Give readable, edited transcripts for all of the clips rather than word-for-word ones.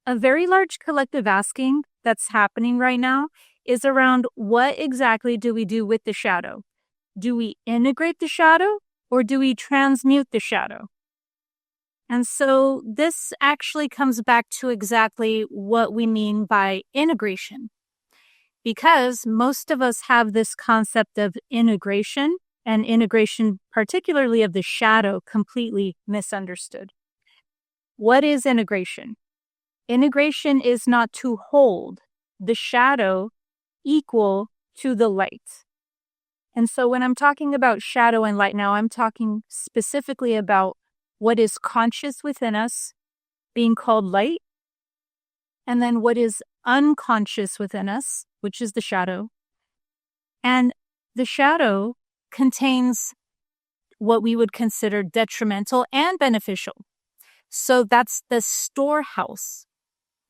A very large collective asking that's happening right now is around what exactly do we do with the shadow? Do we integrate the shadow or do we transmute the shadow? And so this actually comes back to exactly what we mean by integration, because most of us have this concept of integration, and integration particularly of the shadow completely misunderstood. What is integration? Integration is not to hold the shadow equal to the light. And so when I'm talking about shadow and light now, I'm talking specifically about what is conscious within us being called light, and then what is unconscious within us, which is the shadow. And the shadow contains what we would consider detrimental and beneficial. So that's the storehouse.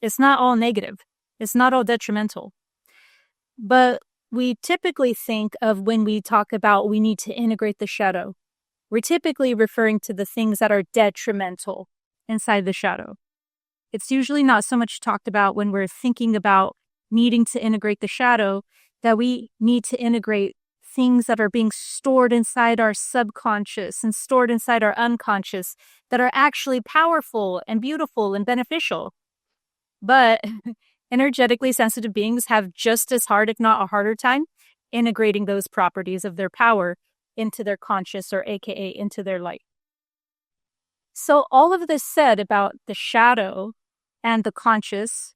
It's not all negative. It's not all detrimental. But we typically think of when we talk about we need to integrate the shadow, we're typically referring to the things that are detrimental inside the shadow. It's usually not so much talked about when we're thinking about needing to integrate the shadow, that we need to integrate things that are being stored inside our subconscious and stored inside our unconscious that are actually powerful and beautiful and beneficial. But energetically sensitive beings have just as hard, if not a harder time, integrating those properties of their power into their conscious, or AKA into their light. So all of this said about the shadow and the conscious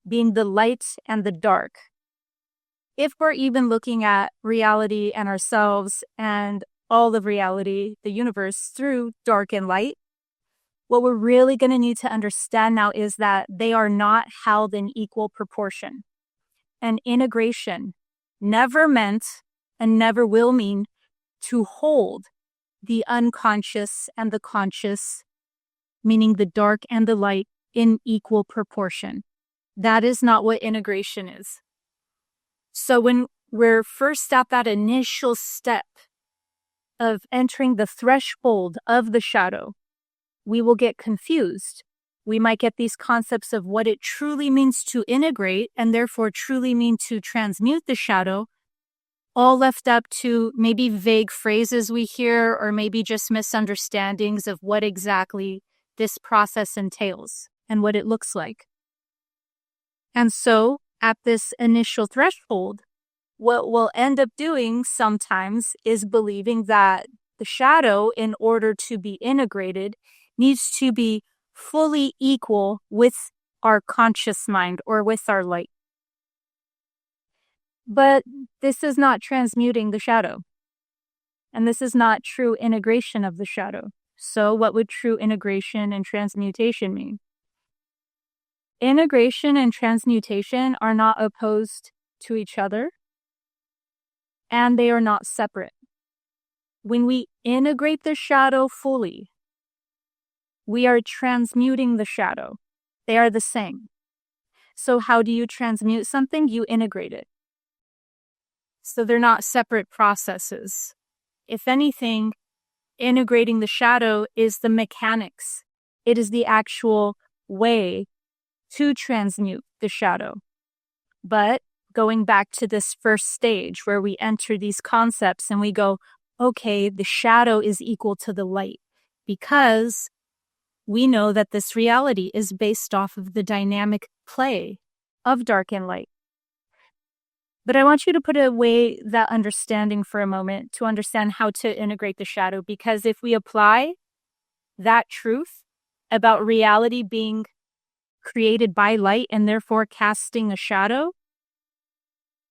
being the light and the dark, if we're even looking at reality and ourselves and all of reality, the universe, through dark and light, what we're really going to need to understand now is that they are not held in equal proportion. And integration never meant and never will mean to hold the unconscious and the conscious, meaning the dark and the light, in equal proportion. That is not what integration is. So when we're first at that initial step of entering the threshold of the shadow, we will get confused. We might get these concepts of what it truly means to integrate and therefore truly mean to transmute the shadow, all left up to maybe vague phrases we hear, or maybe just misunderstandings of what exactly this process entails and what it looks like. And so at this initial threshold, what we'll end up doing sometimes is believing that the shadow, in order to be integrated, needs to be fully equal with our conscious mind or with our light. But this is not transmuting the shadow. And this is not true integration of the shadow. So what would true integration and transmutation mean? Integration and transmutation are not opposed to each other, and they are not separate. When we integrate the shadow fully, we are transmuting the shadow. They are the same. So how do you transmute something? You integrate it. So they're not separate processes. If anything, integrating the shadow is the mechanics. It is the actual way to transmute the shadow. But going back to this first stage where we enter these concepts and we go, okay, the shadow is equal to the light, because we know that this reality is based off of the dynamic play of dark and light. But I want you to put away that understanding for a moment to understand how to integrate the shadow, because if we apply that truth about reality being created by light and therefore casting a shadow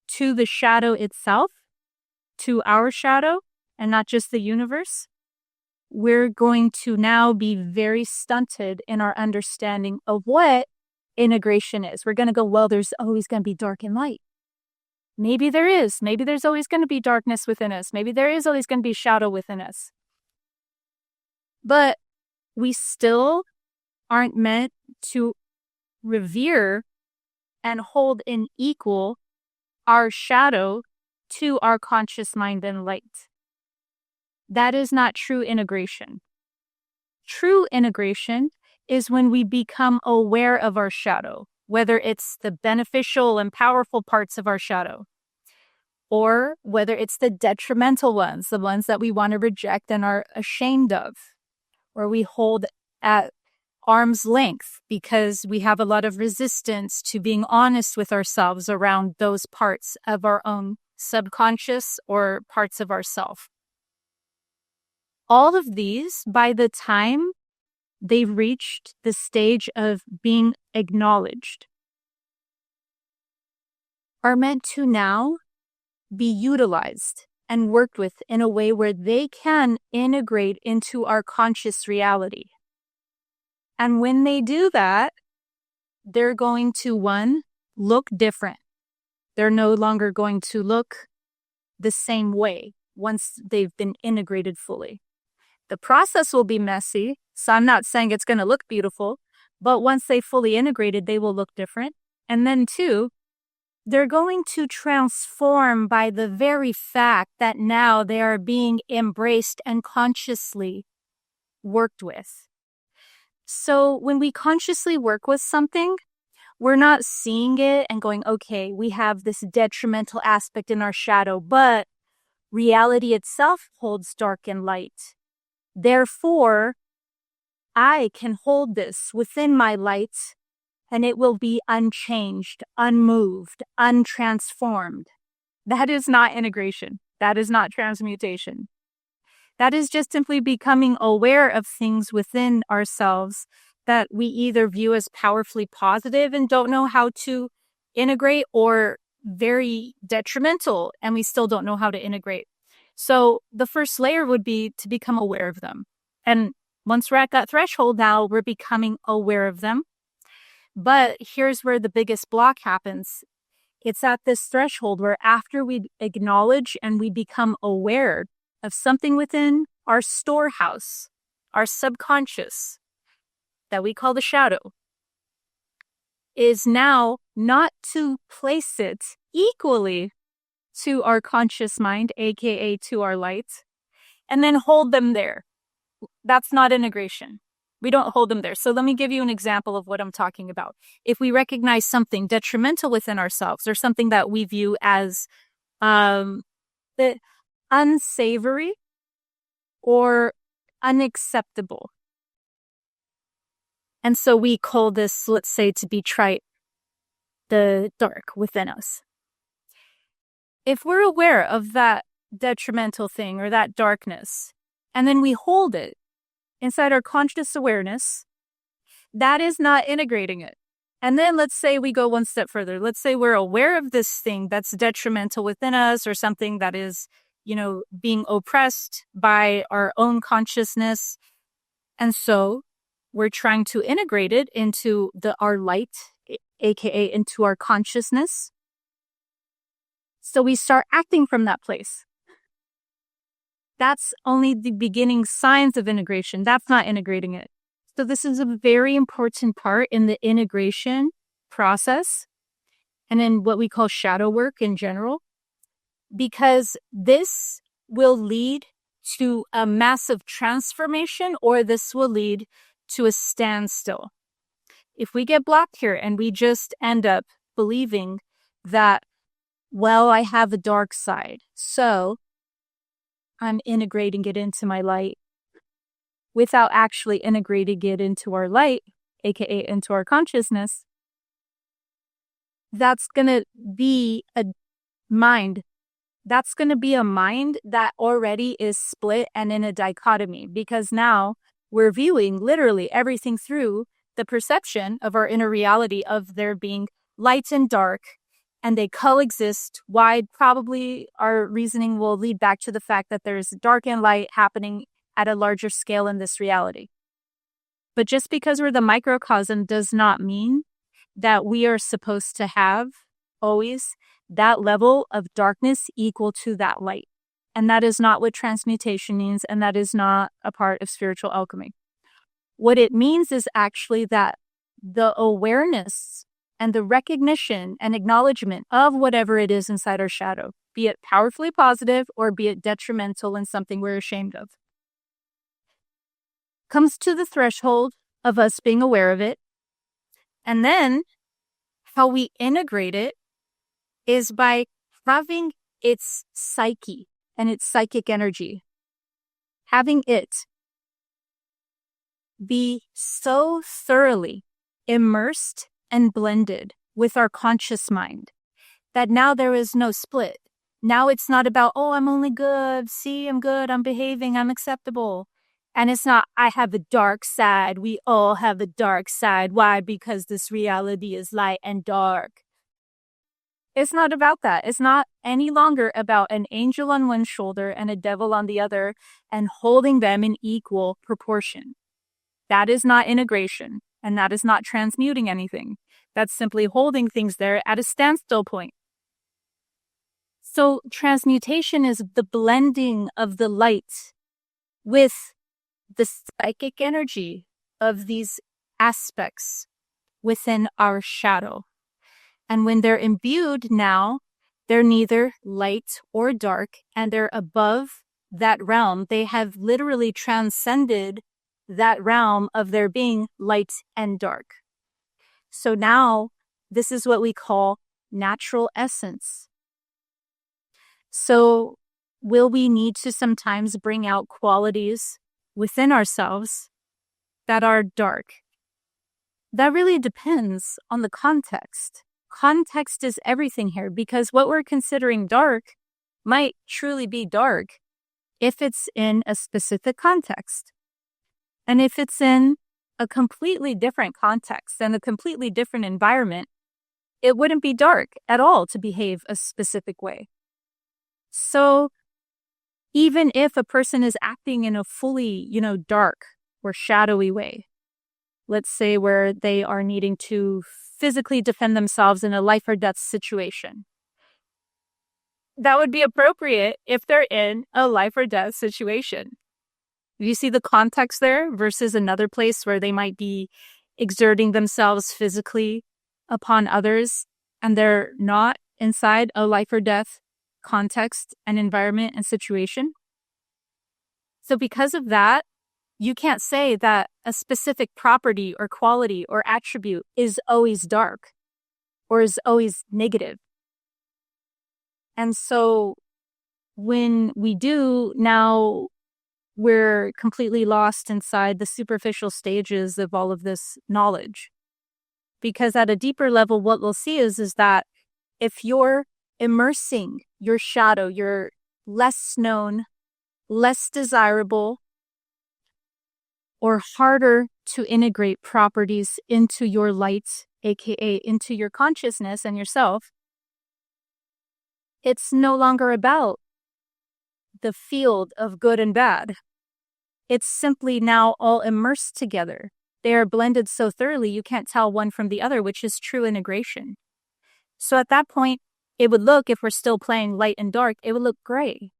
to the shadow itself, to our shadow, and not just the universe, we're going to now be very stunted in our understanding of what integration is. We're going to go, well, there's always going to be dark and light. Maybe there is. Maybe there's always going to be darkness within us. Maybe there is always going to be shadow within us. But we still aren't meant to revere and hold in equal our shadow to our conscious mind and light. That is not true integration. True integration is when we become aware of our shadow, whether it's the beneficial and powerful parts of our shadow, or whether it's the detrimental ones, the ones that we want to reject and are ashamed of, or we hold at arm's length because we have a lot of resistance to being honest with ourselves around those parts of our own subconscious or parts of ourself. All of these, by the time they've reached the stage of being acknowledged, are meant to now be utilized and worked with in a way where they can integrate into our conscious reality. And when they do that, they're going to, one, look different. They're no longer going to look the same way once they've been integrated fully. The process will be messy, so I'm not saying it's going to look beautiful, but once they fully integrated, they will look different. And then two, they're going to transform by the very fact that now they are being embraced and consciously worked with. So when we consciously work with something, we're not seeing it and going, okay, we have this detrimental aspect in our shadow, but reality itself holds dark and light. Therefore, I can hold this within my light and it will be unchanged, unmoved, untransformed. That is not integration. That is not transmutation. That is just simply becoming aware of things within ourselves that we either view as powerfully positive and don't know how to integrate, or very detrimental and we still don't know how to integrate. So the first layer would be to become aware of them. And once we're at that threshold now, we're becoming aware of them. But here's where the biggest block happens. It's at this threshold where after we acknowledge and we become aware of something within our storehouse, our subconscious, that we call the shadow, is now not to place it equally to our conscious mind, aka to our light, and then hold them there. That's not integration. We don't hold them there. So let me give you an example of what I'm talking about. If we recognize something detrimental within ourselves or something that we view as unsavory or unacceptable, and so we call this, let's say, to be trite, the dark within us. If we're aware of that detrimental thing or that darkness, and then we hold it inside our conscious awareness, that is not integrating it. And then let's say we go one step further. Let's say we're aware of this thing that's detrimental within us, or something that is, being oppressed by our own consciousness. And so we're trying to integrate it into our light, aka into our consciousness. So we start acting from that place. That's only the beginning signs of integration. That's not integrating it. So this is a very important part in the integration process and in what we call shadow work in general, because this will lead to a massive transformation, or this will lead to a standstill. If we get blocked here and we just end up believing that, well, I have a dark side, so I'm integrating it into my light, without actually integrating it into our light, aka into our consciousness, that's going to be a mind. That's going to be a mind that already is split and in a dichotomy, because now we're viewing literally everything through the perception of our inner reality of there being light and dark, and they coexist. Why? Probably our reasoning will lead back to the fact that there's dark and light happening at a larger scale in this reality. But just because we're the microcosm does not mean that we are supposed to have always that level of darkness equal to that light. And that is not what transmutation means, and that is not a part of spiritual alchemy. What it means is actually that the awareness and the recognition and acknowledgement of whatever it is inside our shadow, be it powerfully positive or be it detrimental and something we're ashamed of, comes to the threshold of us being aware of it. And then how we integrate it is by having its psyche and its psychic energy, having it be so thoroughly immersed and blended with our conscious mind that now there is no split. Now it's not about, oh, I'm only good. See, I'm good. I'm behaving. I'm acceptable. And it's not, I have a dark side. We all have a dark side. Why? Because this reality is light and dark. It's not about that. It's not any longer about an angel on one shoulder and a devil on the other and holding them in equal proportion. That is not integration, and that is not transmuting anything. That's simply holding things there at a standstill point. So transmutation is the blending of the light with the psychic energy of these aspects within our shadow. And when they're imbued now, they're neither light or dark, and they're above that realm. They have literally transcended that realm of there being light and dark. So now this is what we call natural essence. So will we need to sometimes bring out qualities within ourselves that are dark? That really depends on the context. Context is everything here, because what we're considering dark might truly be dark if it's in a specific context. And if it's in a completely different context and a completely different environment, it wouldn't be dark at all to behave a specific way. So even if a person is acting in a fully, dark or shadowy way, let's say where they are needing to physically defend themselves in a life or death situation, that would be appropriate if they're in a life or death situation. You see the context there versus another place where they might be exerting themselves physically upon others and they're not inside a life or death context and environment and situation. So because of that, you can't say that a specific property or quality or attribute is always dark or is always negative. And so when we do, now we're completely lost inside the superficial stages of all of this knowledge. Because at a deeper level, what we'll see is that if you're immersing your shadow, your less known, less desirable, or harder to integrate properties into your light, aka into your consciousness and yourself, it's no longer about the field of good and bad. It's simply now all immersed together. They are blended so thoroughly you can't tell one from the other, which is true integration. So at that point, it would look, if we're still playing light and dark, it would look gray.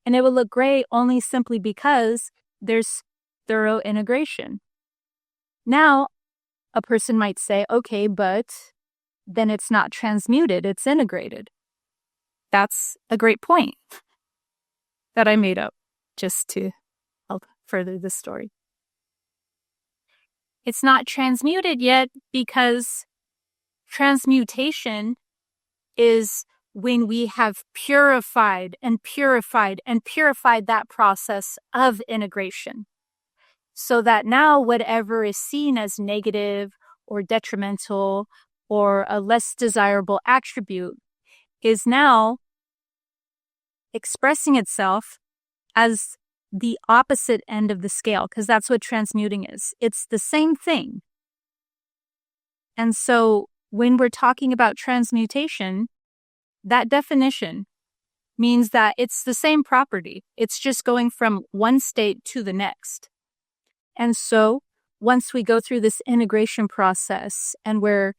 And it would look gray only simply because there's thorough integration. Now, a person might say, okay, but then it's not transmuted, it's integrated. That's a great point that I made up just to help further the story. It's not transmuted yet because transmutation is when we have purified and purified and purified that process of integration. So that now whatever is seen as negative or detrimental or a less desirable attribute is now expressing itself as the opposite end of the scale, because that's what transmuting is. It's the same thing. And so when we're talking about transmutation, that definition means that it's the same property. It's just going from one state to the next. And so once we go through this integration process and we're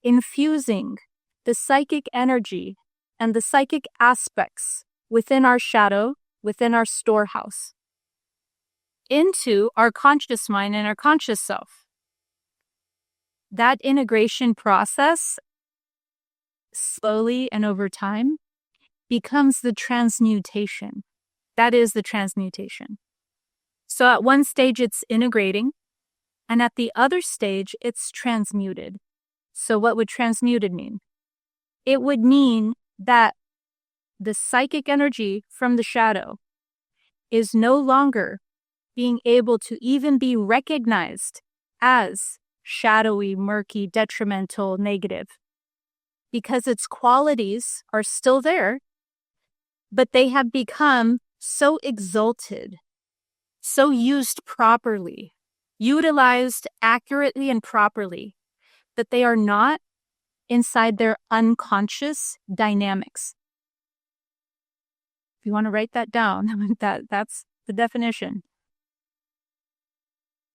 infusing the psychic energy and the psychic aspects within our shadow, within our storehouse, into our conscious mind and our conscious self, that integration process slowly and over time becomes the transmutation. That is the transmutation. So at one stage it's integrating, And at the other stage, it's transmuted. So what would transmuted mean? It would mean that the psychic energy from the shadow is no longer being able to even be recognized as shadowy, murky, detrimental, negative, because its qualities are still there, but they have become so exalted, so used properly, utilized accurately and properly, that they are not inside their unconscious dynamics. If you want to write that down, that's the definition.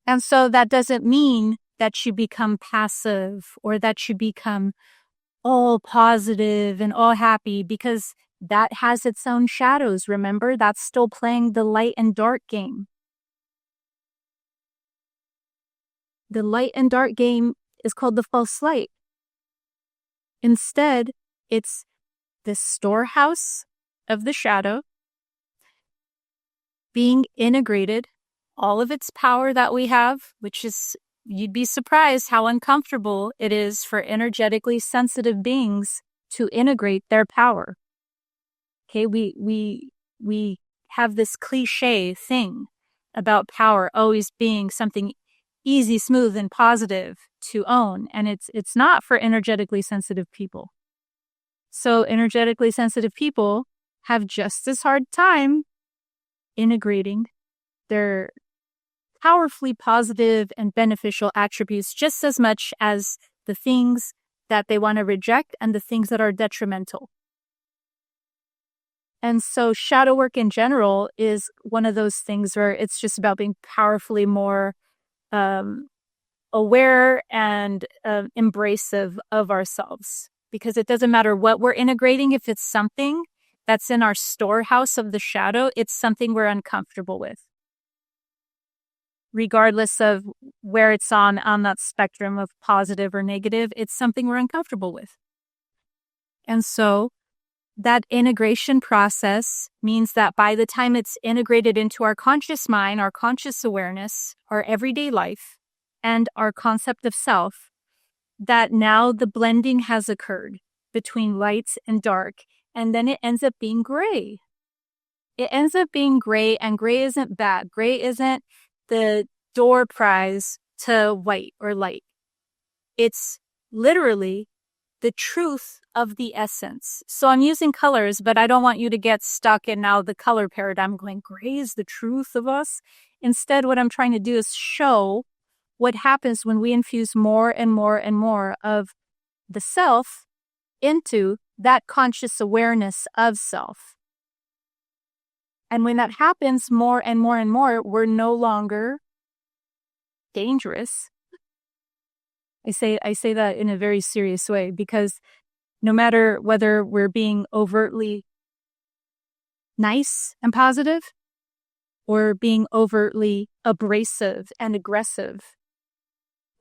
And so that doesn't mean that you become passive or that you become all positive and all happy, because that has its own shadows. Remember, that's still playing the light and dark game. The light and dark game is called the false light. Instead, it's the storehouse of the shadow being integrated, all of its power that we have, which is, you'd be surprised how uncomfortable it is for energetically sensitive beings to integrate their power. Okay, we have this cliche thing about power always being something easy, smooth, and positive to own, and it's not for energetically sensitive people. So energetically sensitive people have just as hard time integrating their powerfully positive and beneficial attributes just as much as the things that they want to reject and the things that are detrimental. And so shadow work in general is one of those things where it's just about being powerfully more aware and embracive of ourselves. Because it doesn't matter what we're integrating, if it's something that's in our storehouse of the shadow, it's something we're uncomfortable with. Regardless of where it's on that spectrum of positive or negative, it's something we're uncomfortable with. And so that integration process means that by the time it's integrated into our conscious mind, our conscious awareness, our everyday life, and our concept of self, that now the blending has occurred between light and dark, and then it ends up being gray. It ends up being gray, and gray isn't bad. Gray isn't the door prize to white or light. It's literally the truth of the essence. So I'm using colors, but I don't want you to get stuck in now the color paradigm going, gray is the truth of us. Instead, what I'm trying to do is show what happens when we infuse more and more and more of the self into that conscious awareness of self. And when that happens more and more and more, we're no longer dangerous. I say that in a very serious way, because no matter whether we're being overtly nice and positive or being overtly abrasive and aggressive,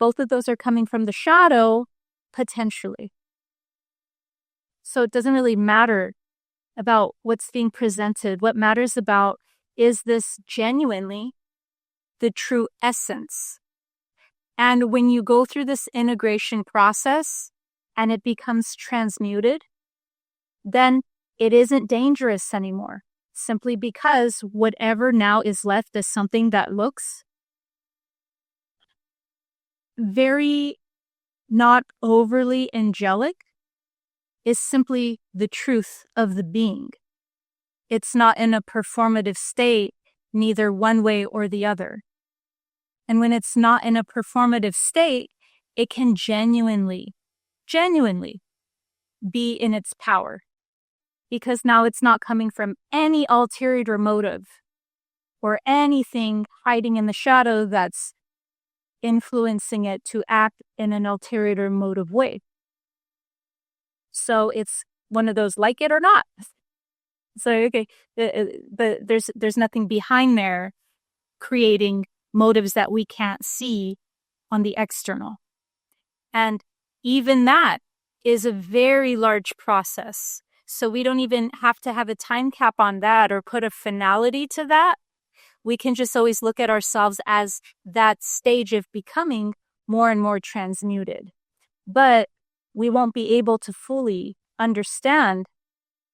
both of those are coming from the shadow potentially. So it doesn't really matter about what's being presented. What matters about is this genuinely the true essence. And when you go through this integration process and it becomes transmuted, then it isn't dangerous anymore, simply because whatever now is left is something that looks very not overly angelic, is simply the truth of the being. It's not in a performative state, neither one way or the other. And when it's not in a performative state, it can genuinely be in its power. Because now it's not coming from any ulterior motive or anything hiding in the shadow that's influencing it to act in an ulterior motive way. So it's one of those like it or not. So, okay, but there's nothing behind there creating motives that we can't see on the external. And even that is a very large process. So we don't even have to have a time cap on that or put a finality to that. we can just always look at ourselves as that stage of becoming more and more transmuted. But we won't be able to fully understand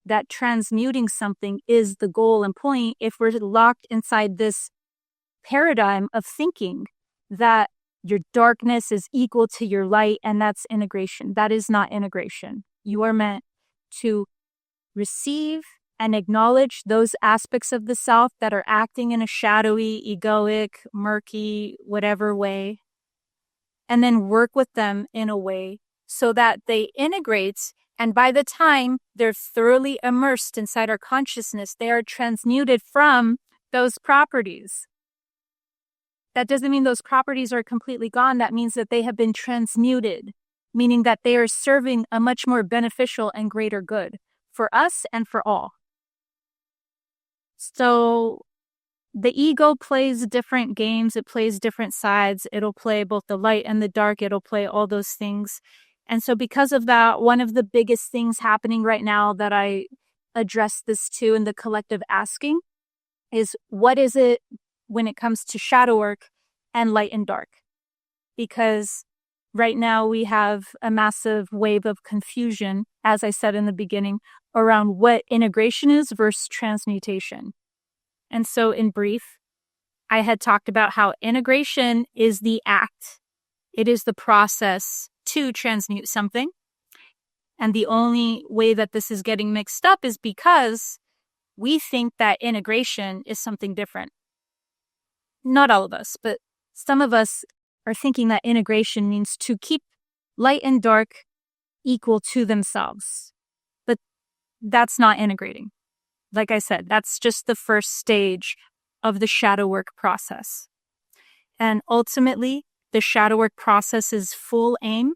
that transmuting something is the goal and point if we're locked inside this paradigm of thinking that your darkness is equal to your light, and that's integration. That is not integration. You are meant to receive and acknowledge those aspects of the self that are acting in a shadowy, egoic, murky, whatever way, and then work with them in a way so that they integrate. And by the time they're thoroughly immersed inside our consciousness, they are transmuted from those properties. That doesn't mean those properties are completely gone. That means that they have been transmuted, meaning that they are serving a much more beneficial and greater good for us and for all. So the ego plays different games. It plays different sides. It'll play both the light and the dark. It'll play all those things. And so because of that, one of the biggest things happening right now that I address this to in the collective asking is, what is it when it comes to shadow work and light and dark? Because right now we have a massive wave of confusion, as I said in the beginning, around what integration is versus transmutation. And so in brief, I had talked about how integration is the act. It is the process to transmute something. And the only way that this is getting mixed up is because we think that integration is something different. Not all of us, but some of us are thinking that integration means to keep light and dark equal to themselves. But that's not integrating. Like I said, that's just the first stage of the shadow work process. And ultimately, the shadow work process's full aim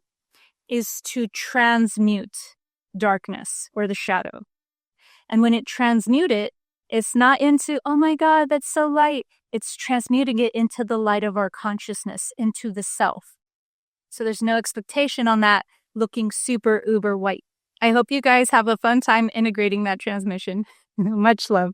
is to transmute darkness or the shadow. And when it transmute it, it's not into, oh my God, that's so light. It's transmuting it into the light of our consciousness, into the self. So there's no expectation on that looking super uber white. I hope you guys have a fun time integrating that transmission. Much love.